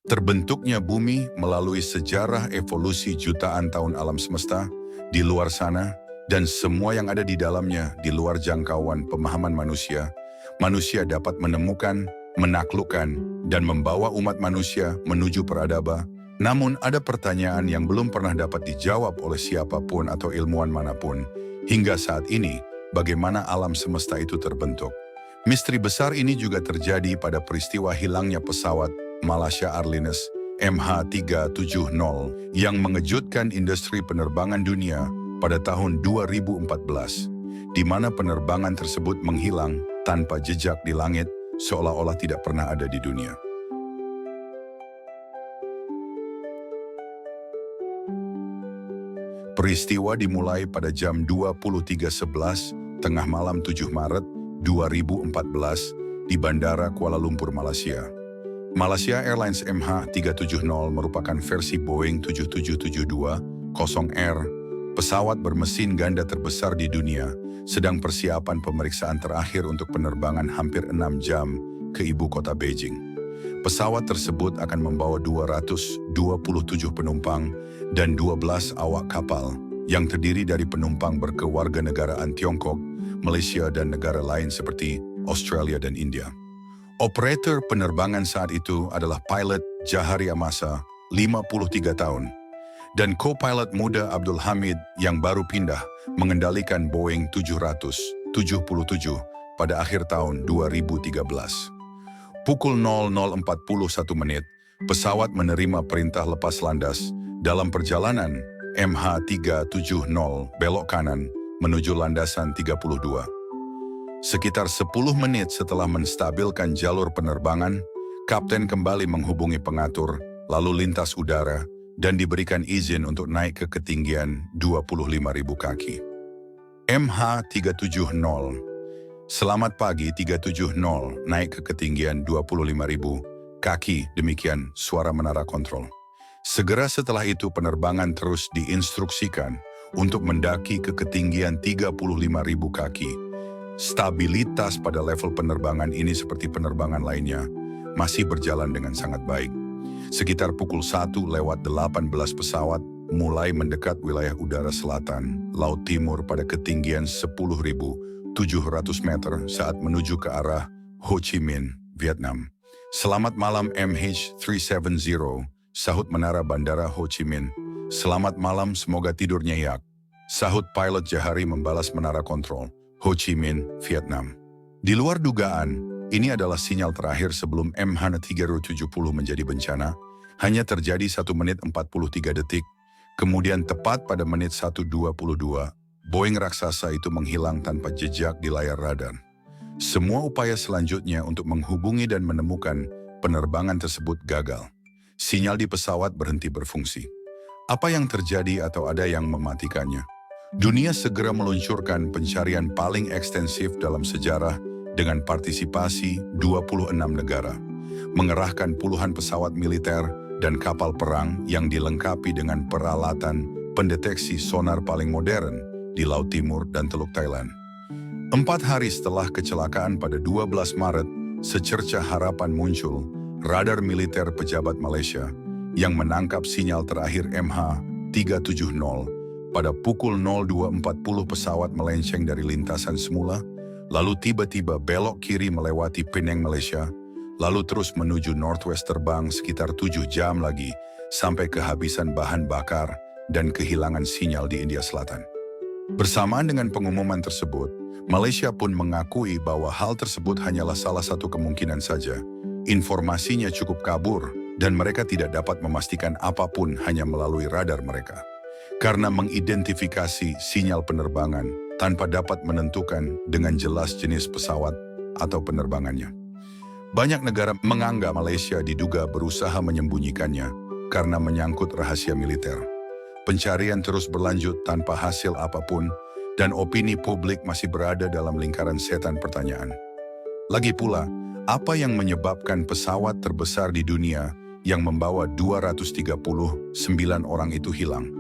Terbentuknya bumi melalui sejarah evolusi jutaan tahun alam semesta di luar sana dan semua yang ada di dalamnya di luar jangkauan pemahaman manusia, manusia dapat menemukan, menaklukkan, dan membawa umat manusia menuju peradaban. Namun ada pertanyaan yang belum pernah dapat dijawab oleh siapapun atau ilmuwan manapun. Hingga saat ini, bagaimana alam semesta itu terbentuk? Misteri besar ini juga terjadi pada peristiwa hilangnya pesawat Malaysia Airlines MH370 yang mengejutkan industri penerbangan dunia pada tahun 2014, di mana penerbangan tersebut menghilang tanpa jejak di langit seolah-olah tidak pernah ada di dunia. Peristiwa dimulai pada jam 23.11 tengah malam 7 Maret 2014 di Bandara Kuala Lumpur, Malaysia. Malaysia Airlines MH370 merupakan versi Boeing 7772-0R, pesawat bermesin ganda terbesar di dunia, sedang persiapan pemeriksaan terakhir untuk penerbangan hampir 6 jam ke ibu kota Beijing. Pesawat tersebut akan membawa 227 penumpang dan 12 awak kapal yang terdiri dari penumpang berkewarganegaraan Tiongkok, Malaysia, dan negara lain seperti Australia dan India. Operator penerbangan saat itu adalah pilot Jahari Amasa, 53 tahun, dan co-pilot muda Abdul Hamid yang baru pindah mengendalikan Boeing 777 pada akhir tahun 2013. Pukul 00.41 menit, pesawat menerima perintah lepas landas dalam perjalanan MH370 belok kanan menuju landasan 32. Sekitar 10 menit setelah menstabilkan jalur penerbangan, kapten kembali menghubungi pengatur, lalu lintas udara, dan diberikan izin untuk naik ke ketinggian 25.000 kaki. MH370, selamat pagi 370, naik ke ketinggian 25.000 kaki, demikian suara menara kontrol. Segera setelah itu penerbangan terus diinstruksikan untuk mendaki ke ketinggian 35.000 kaki. Stabilitas pada level penerbangan ini seperti penerbangan lainnya masih berjalan dengan sangat baik. Sekitar pukul 1:18 pesawat mulai mendekat wilayah udara selatan, Laut Timur pada ketinggian 10.700 meter saat menuju ke arah Ho Chi Minh, Vietnam. Selamat malam MH370, sahut menara bandara Ho Chi Minh. Selamat malam, semoga tidur nyenyak, sahut pilot Jahari membalas menara kontrol. Ho Chi Minh, Vietnam. Di luar dugaan, ini adalah sinyal terakhir sebelum MH370 menjadi bencana, hanya terjadi 1 menit 43 detik, kemudian tepat pada menit 1:22, Boeing raksasa itu menghilang tanpa jejak di layar radar. Semua upaya selanjutnya untuk menghubungi dan menemukan penerbangan tersebut gagal. Sinyal di pesawat berhenti berfungsi. Apa yang terjadi atau ada yang mematikannya? Dunia segera meluncurkan pencarian paling ekstensif dalam sejarah dengan partisipasi 26 negara, mengerahkan puluhan pesawat militer dan kapal perang yang dilengkapi dengan peralatan pendeteksi sonar paling modern di Laut Timur dan Teluk Thailand. 4 hari setelah kecelakaan pada 12 Maret, secercah harapan muncul, radar militer pejabat Malaysia yang menangkap sinyal terakhir MH370. Pada pukul 02.40 pesawat melenceng dari lintasan semula, lalu tiba-tiba belok kiri melewati Penang, Malaysia, lalu terus menuju Northwest terbang sekitar 7 jam lagi sampai kehabisan bahan bakar dan kehilangan sinyal di India Selatan. Bersamaan dengan pengumuman tersebut, Malaysia pun mengakui bahwa hal tersebut hanyalah salah satu kemungkinan saja. Informasinya cukup kabur dan mereka tidak dapat memastikan apapun hanya melalui radar mereka. Karena mengidentifikasi sinyal penerbangan tanpa dapat menentukan dengan jelas jenis pesawat atau penerbangannya. Banyak negara menganggap Malaysia diduga berusaha menyembunyikannya karena menyangkut rahasia militer. Pencarian terus berlanjut tanpa hasil apapun dan opini publik masih berada dalam lingkaran setan pertanyaan. Lagi pula, apa yang menyebabkan pesawat terbesar di dunia yang membawa 239 orang itu hilang?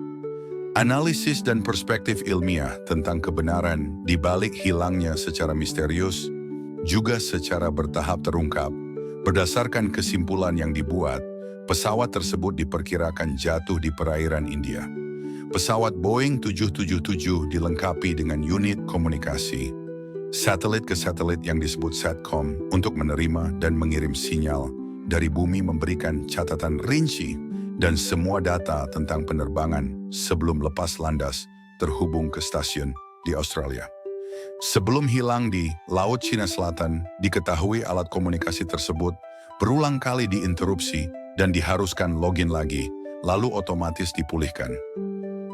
Analisis dan perspektif ilmiah tentang kebenaran di balik hilangnya secara misterius juga secara bertahap terungkap. Berdasarkan kesimpulan yang dibuat, Pesawat tersebut diperkirakan jatuh di perairan India. Pesawat Boeing 777 dilengkapi dengan unit komunikasi satelit ke satelit yang disebut SATCOM untuk menerima dan mengirim sinyal dari bumi, memberikan catatan rinci dan semua data tentang penerbangan sebelum lepas landas terhubung ke stasiun di Australia. Sebelum hilang di Laut Cina Selatan, diketahui alat komunikasi tersebut berulang kali diinterupsi dan diharuskan login lagi, lalu otomatis dipulihkan.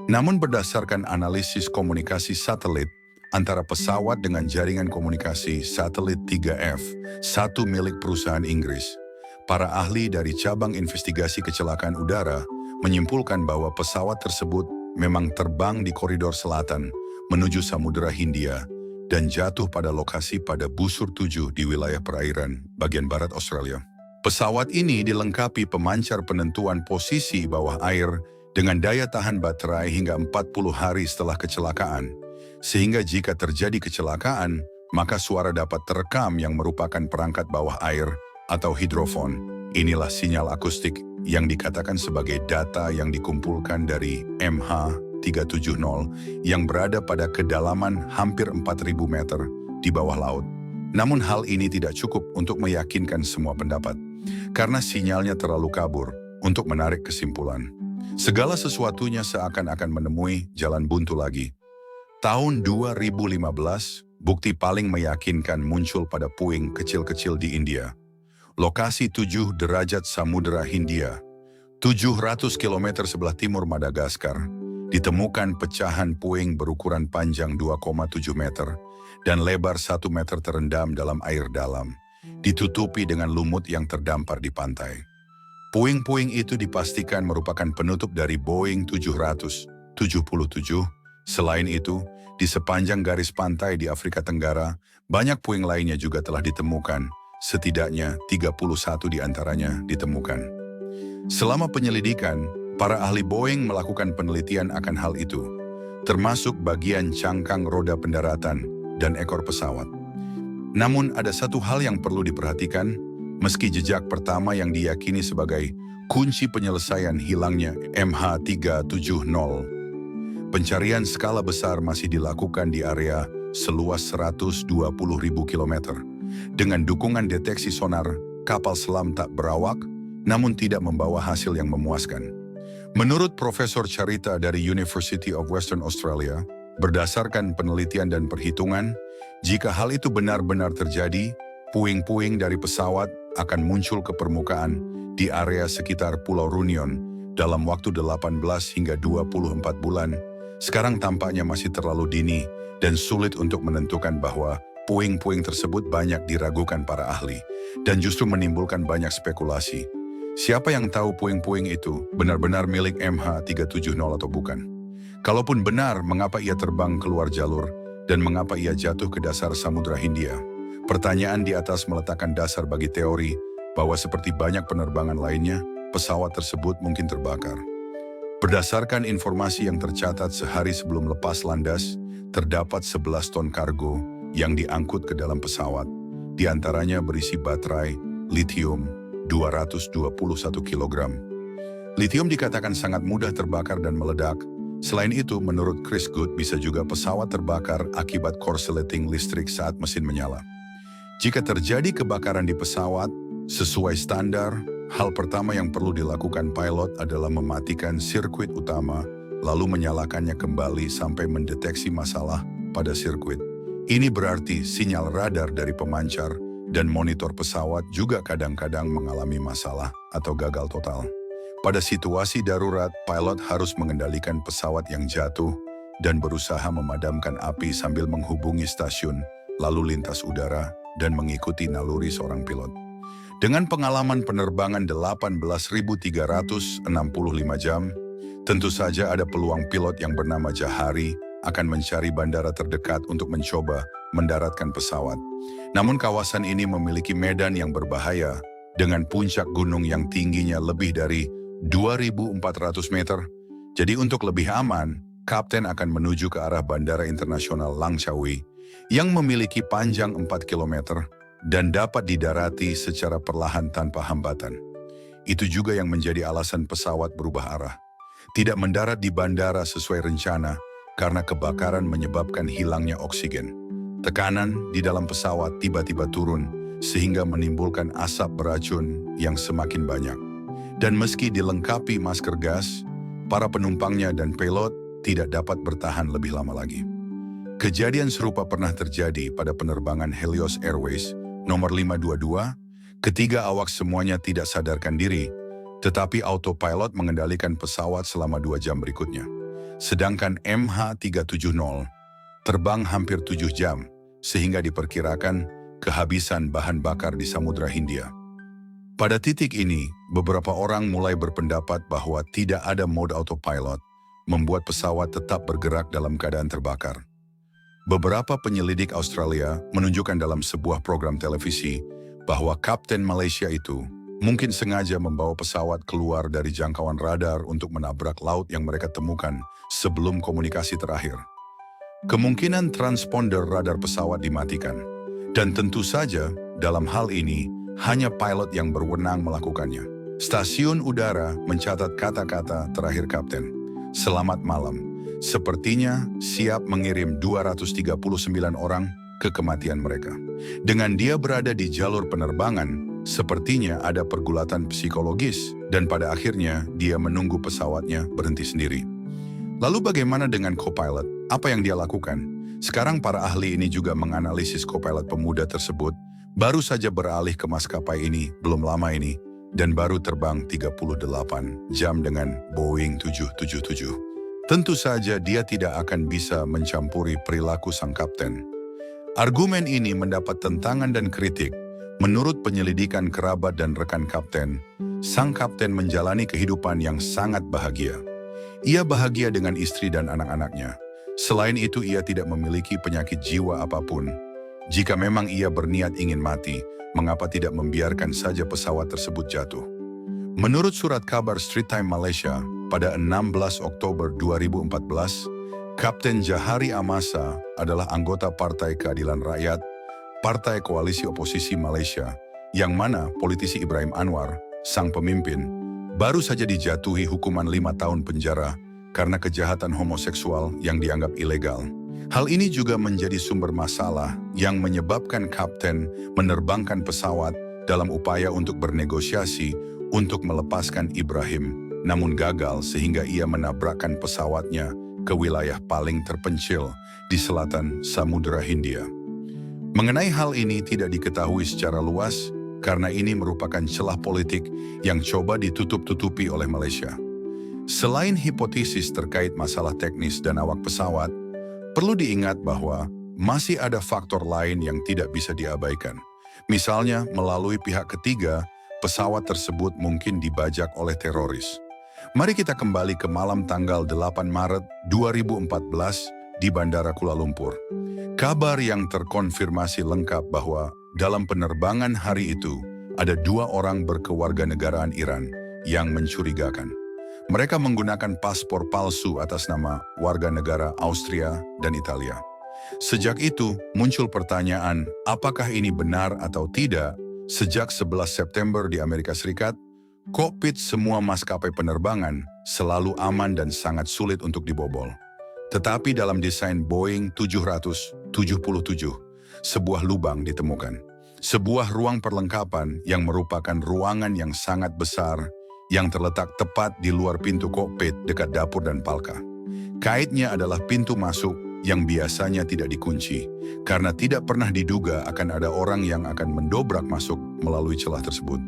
Namun berdasarkan analisis komunikasi satelit antara pesawat dengan jaringan komunikasi satelit 3F, satu milik perusahaan Inggris, para ahli dari cabang investigasi kecelakaan udara menyimpulkan bahwa pesawat tersebut memang terbang di koridor selatan menuju Samudera Hindia dan jatuh pada lokasi pada busur 7 di wilayah perairan bagian barat Australia. Pesawat ini dilengkapi pemancar penentuan posisi bawah air dengan daya tahan baterai hingga 40 hari setelah kecelakaan, sehingga jika terjadi kecelakaan, maka suara dapat terekam yang merupakan perangkat bawah air atau hidrofon. Inilah sinyal akustik yang dikatakan sebagai data yang dikumpulkan dari MH370 yang berada pada kedalaman hampir 4.000 meter di bawah laut. Namun hal ini tidak cukup untuk meyakinkan semua pendapat, karena sinyalnya terlalu kabur untuk menarik kesimpulan. Segala sesuatunya seakan-akan menemui jalan buntu lagi. Tahun 2015, bukti paling meyakinkan muncul pada puing kecil-kecil di India. Lokasi 7 derajat Samudera Hindia, 700 km sebelah timur Madagaskar, ditemukan pecahan puing berukuran panjang 2,7 meter dan lebar 1 meter terendam dalam air dalam, ditutupi dengan lumut yang terdampar di pantai. Puing-puing itu dipastikan merupakan penutup dari Boeing 777. Selain itu, di sepanjang garis pantai di Afrika Tenggara, banyak puing lainnya juga telah ditemukan, setidaknya 31 di antaranya ditemukan. Selama penyelidikan, para ahli Boeing melakukan penelitian akan hal itu, termasuk bagian cangkang roda pendaratan dan ekor pesawat. Namun ada satu hal yang perlu diperhatikan, meski jejak pertama yang diyakini sebagai kunci penyelesaian hilangnya MH370, pencarian skala besar masih dilakukan di area seluas 120.000 km dengan dukungan deteksi sonar kapal selam tak berawak, namun tidak membawa hasil yang memuaskan. Menurut Profesor Charita dari University of Western Australia, berdasarkan penelitian dan perhitungan, jika hal itu benar-benar terjadi, puing-puing dari pesawat akan muncul ke permukaan di area sekitar Pulau Reunion dalam waktu 18 hingga 24 bulan. Sekarang tampaknya masih terlalu dini dan sulit untuk menentukan bahwa puing-puing tersebut banyak diragukan para ahli dan justru menimbulkan banyak spekulasi. Siapa yang tahu puing-puing itu benar-benar milik MH370 atau bukan? Kalaupun benar, mengapa ia terbang keluar jalur dan mengapa ia jatuh ke dasar Samudra Hindia? Pertanyaan di atas meletakkan dasar bagi teori bahwa seperti banyak penerbangan lainnya, pesawat tersebut mungkin terbakar. Berdasarkan informasi yang tercatat sehari sebelum lepas landas, terdapat 11 ton kargo yang diangkut ke dalam pesawat, di antaranya berisi baterai lithium 221 kg. Lithium dikatakan sangat mudah terbakar dan meledak. Selain itu, menurut Chris Good, bisa juga pesawat terbakar akibat korsleting listrik saat mesin menyala. Jika terjadi kebakaran di pesawat, sesuai standar, hal pertama yang perlu dilakukan pilot adalah mematikan sirkuit utama, lalu menyalakannya kembali sampai mendeteksi masalah pada sirkuit. Ini berarti sinyal radar dari pemancar dan monitor pesawat juga kadang-kadang mengalami masalah atau gagal total. Pada situasi darurat, pilot harus mengendalikan pesawat yang jatuh dan berusaha memadamkan api sambil menghubungi stasiun, lalu lintas udara, dan mengikuti naluri seorang pilot. Dengan pengalaman penerbangan 18.365 jam, tentu saja ada peluang pilot yang bernama Jahari akan mencari bandara terdekat untuk mencoba mendaratkan pesawat. Namun kawasan ini memiliki medan yang berbahaya dengan puncak gunung yang tingginya lebih dari 2.400 meter. Jadi untuk lebih aman, kapten akan menuju ke arah Bandara Internasional Langkawi yang memiliki panjang 4 km dan dapat didarati secara perlahan tanpa hambatan. Itu juga yang menjadi alasan pesawat berubah arah. Tidak mendarat di bandara sesuai rencana karena kebakaran menyebabkan hilangnya oksigen. Tekanan di dalam pesawat tiba-tiba turun sehingga menimbulkan asap beracun yang semakin banyak. Dan meski dilengkapi masker gas, para penumpangnya dan pilot tidak dapat bertahan lebih lama lagi. Kejadian serupa pernah terjadi pada penerbangan Helios Airways nomor 522. Ketiga awak semuanya tidak sadarkan diri, tetapi autopilot mengendalikan pesawat selama 2 jam berikutnya. Sedangkan MH370 terbang hampir 7 jam, sehingga diperkirakan kehabisan bahan bakar di Samudra Hindia. Pada titik ini, beberapa orang mulai berpendapat bahwa tidak ada mode autopilot, membuat pesawat tetap bergerak dalam keadaan terbakar. Beberapa penyelidik Australia menunjukkan dalam sebuah program televisi bahwa Kapten Malaysia itu mungkin sengaja membawa pesawat keluar dari jangkauan radar untuk menabrak laut yang mereka temukan sebelum komunikasi terakhir. Kemungkinan transponder radar pesawat dimatikan. Dan tentu saja, dalam hal ini, hanya pilot yang berwenang melakukannya. Stasiun udara mencatat kata-kata terakhir Kapten. "Selamat malam. Sepertinya siap mengirim 239 orang ke kematian mereka." Dengan dia berada di jalur penerbangan, sepertinya ada pergulatan psikologis dan pada akhirnya dia menunggu pesawatnya berhenti sendiri. Lalu bagaimana dengan co-pilot? Apa yang dia lakukan? Sekarang para ahli ini juga menganalisis co-pilot pemuda tersebut, baru saja beralih ke maskapai ini belum lama ini, dan baru terbang 38 jam dengan Boeing 777. Tentu saja dia tidak akan bisa mencampuri perilaku sang kapten. Argumen ini mendapat tentangan dan kritik. Menurut penyelidikan kerabat dan rekan kapten, sang kapten menjalani kehidupan yang sangat bahagia. Ia bahagia dengan istri dan anak-anaknya. Selain itu, ia tidak memiliki penyakit jiwa apapun. Jika memang ia berniat ingin mati, mengapa tidak membiarkan saja pesawat tersebut jatuh? Menurut surat kabar Straits Times Malaysia, pada 16 Oktober 2014, Kapten Jahari Amasa adalah anggota Partai Keadilan Rakyat, Partai Koalisi Oposisi Malaysia, yang mana politisi Ibrahim Anwar, sang pemimpin, baru saja dijatuhi hukuman 5 tahun penjara karena kejahatan homoseksual yang dianggap ilegal. Hal ini juga menjadi sumber masalah yang menyebabkan Kapten menerbangkan pesawat dalam upaya untuk bernegosiasi untuk melepaskan Ibrahim, namun gagal sehingga ia menabrakkan pesawatnya ke wilayah paling terpencil di selatan Samudra Hindia. Mengenai hal ini tidak diketahui secara luas karena ini merupakan celah politik yang coba ditutup-tutupi oleh Malaysia. Selain hipotesis terkait masalah teknis dan awak pesawat, perlu diingat bahwa masih ada faktor lain yang tidak bisa diabaikan. Misalnya melalui pihak ketiga, pesawat tersebut mungkin dibajak oleh teroris. Mari kita kembali ke malam tanggal 8 Maret 2014 di Bandara Kuala Lumpur. Kabar yang terkonfirmasi lengkap bahwa dalam penerbangan hari itu ada 2 orang berkewarganegaraan Iran yang mencurigakan. Mereka menggunakan paspor palsu atas nama warga negara Austria dan Italia. Sejak itu muncul pertanyaan, apakah ini benar atau tidak? Sejak 11 September di Amerika Serikat, kokpit semua maskapai penerbangan selalu aman dan sangat sulit untuk dibobol. Tetapi dalam desain Boeing 777, sebuah lubang ditemukan. Sebuah ruang perlengkapan yang merupakan ruangan yang sangat besar yang terletak tepat di luar pintu kokpit dekat dapur dan palka. Kaitnya adalah pintu masuk yang biasanya tidak dikunci karena tidak pernah diduga akan ada orang yang akan mendobrak masuk melalui celah tersebut.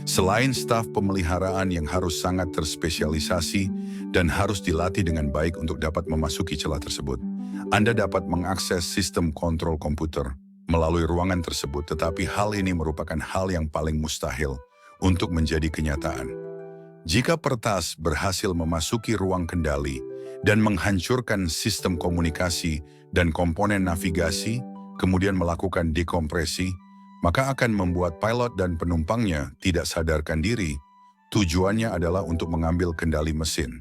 Selain staf pemeliharaan yang harus sangat terspesialisasi dan harus dilatih dengan baik untuk dapat memasuki celah tersebut, Anda dapat mengakses sistem kontrol komputer melalui ruangan tersebut, tetapi hal ini merupakan hal yang paling mustahil untuk menjadi kenyataan. Jika peretas berhasil memasuki ruang kendali dan menghancurkan sistem komunikasi dan komponen navigasi, kemudian melakukan dekompresi, maka akan membuat pilot dan penumpangnya tidak sadarkan diri. Tujuannya adalah untuk mengambil kendali mesin.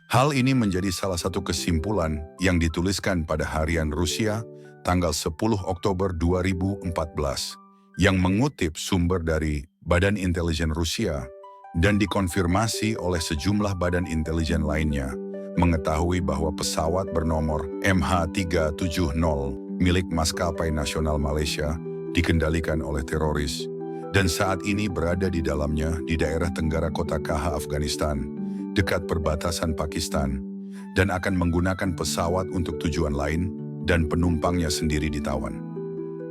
Hal ini menjadi salah satu kesimpulan yang dituliskan pada harian Rusia tanggal 10 Oktober 2014 yang mengutip sumber dari Badan Intelijen Rusia dan dikonfirmasi oleh sejumlah badan intelijen lainnya, mengetahui bahwa pesawat bernomor MH370 milik maskapai nasional Malaysia dikendalikan oleh teroris dan saat ini berada di dalamnya di daerah tenggara kota Kaha, Afghanistan, dekat perbatasan Pakistan, dan akan menggunakan pesawat untuk tujuan lain dan penumpangnya sendiri ditawan.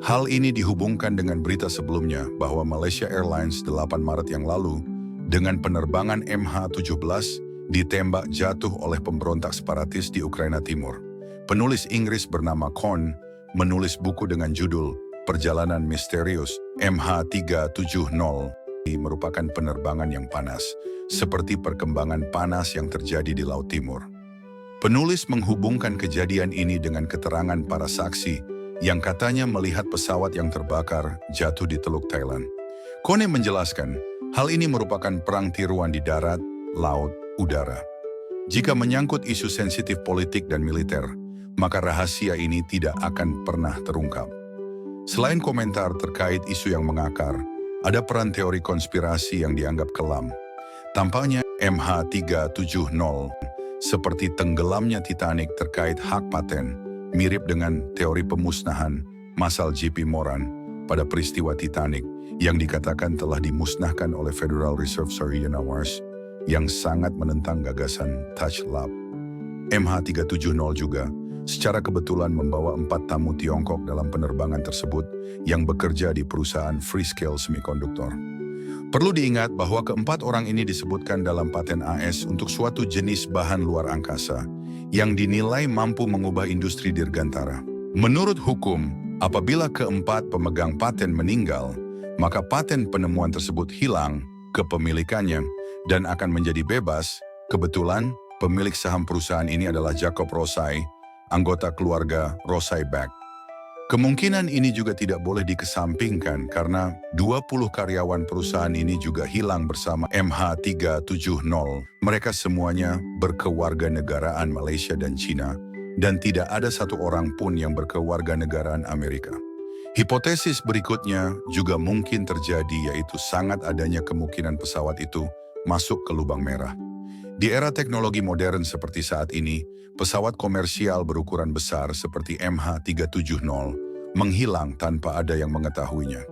Hal ini dihubungkan dengan berita sebelumnya bahwa Malaysia Airlines 8 Maret yang lalu dengan penerbangan MH17 ditembak jatuh oleh pemberontak separatis di Ukraina Timur. Penulis Inggris bernama Kohn menulis buku dengan judul Perjalanan Misterius MH370 merupakan penerbangan yang panas, seperti perkembangan panas yang terjadi di Laut Timur. Penulis menghubungkan kejadian ini dengan keterangan para saksi yang katanya melihat pesawat yang terbakar jatuh di Teluk Thailand. Kohn menjelaskan, hal ini merupakan perang tiruan di darat, laut, udara. Jika menyangkut isu sensitif politik dan militer, maka rahasia ini tidak akan pernah terungkap. Selain komentar terkait isu yang mengakar, ada peran teori konspirasi yang dianggap kelam. Tampaknya MH370 seperti tenggelamnya Titanic terkait hak paten, mirip dengan teori pemusnahan Marshall J.P. Moran pada peristiwa Titanic yang dikatakan telah dimusnahkan oleh Federal Reserve Surveillance yang sangat menentang gagasan Touch Lab. MH370 juga secara kebetulan membawa 4 tamu Tiongkok dalam penerbangan tersebut yang bekerja di perusahaan Freescale Semiconductor. Perlu diingat bahwa keempat orang ini disebutkan dalam paten AS untuk suatu jenis bahan luar angkasa yang dinilai mampu mengubah industri dirgantara. Menurut hukum, apabila keempat pemegang paten meninggal, maka paten penemuan tersebut hilang kepemilikannya dan akan menjadi bebas. Kebetulan, pemilik saham perusahaan ini adalah Jacob Rosai, anggota keluarga Rosai Beck. Kemungkinan ini juga tidak boleh dikesampingkan karena 20 karyawan perusahaan ini juga hilang bersama MH370. Mereka semuanya berkewarganegaraan Malaysia dan Cina, dan tidak ada satu orang pun yang berkewarganegaraan Amerika. Hipotesis berikutnya juga mungkin terjadi, yaitu sangat adanya kemungkinan pesawat itu masuk ke lubang merah. Di era teknologi modern seperti saat ini, pesawat komersial berukuran besar seperti MH370 menghilang tanpa ada yang mengetahuinya.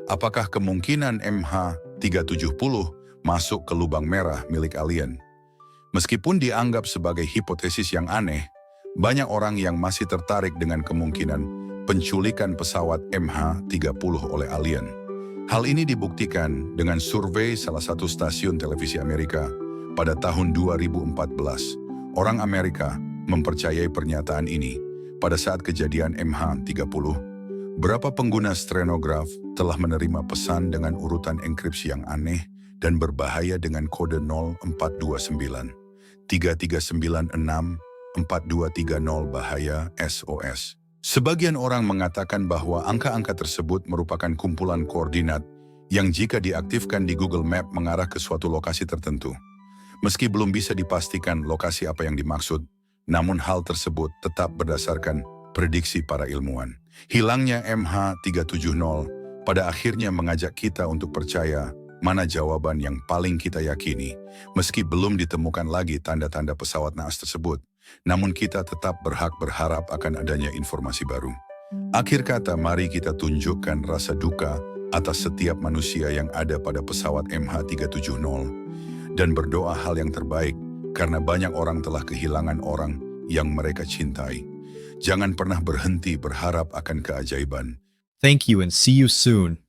Apakah kemungkinan MH370 masuk ke lubang merah milik alien? Meskipun dianggap sebagai hipotesis yang aneh, banyak orang yang masih tertarik dengan kemungkinan penculikan pesawat MH30 oleh alien. Hal ini dibuktikan dengan survei salah satu stasiun televisi Amerika pada tahun 2014. Orang Amerika mempercayai pernyataan ini. Pada saat kejadian MH30, berapa pengguna strenograf telah menerima pesan dengan urutan enkripsi yang aneh dan berbahaya dengan kode 0429, 3396, 4230 bahaya SOS. Sebagian orang mengatakan bahwa angka-angka tersebut merupakan kumpulan koordinat yang jika diaktifkan di Google Map mengarah ke suatu lokasi tertentu. Meski belum bisa dipastikan lokasi apa yang dimaksud, namun hal tersebut tetap berdasarkan prediksi para ilmuwan. Hilangnya MH370 pada akhirnya mengajak kita untuk percaya mana jawaban yang paling kita yakini. Meski belum ditemukan lagi tanda-tanda pesawat naas tersebut, namun kita tetap berhak berharap akan adanya informasi baru. Akhir kata, mari kita tunjukkan rasa duka atas setiap manusia yang ada pada pesawat MH370 dan berdoa hal yang terbaik karena banyak orang telah kehilangan orang yang mereka cintai. Jangan pernah berhenti berharap akan keajaiban. Thank you and see you soon.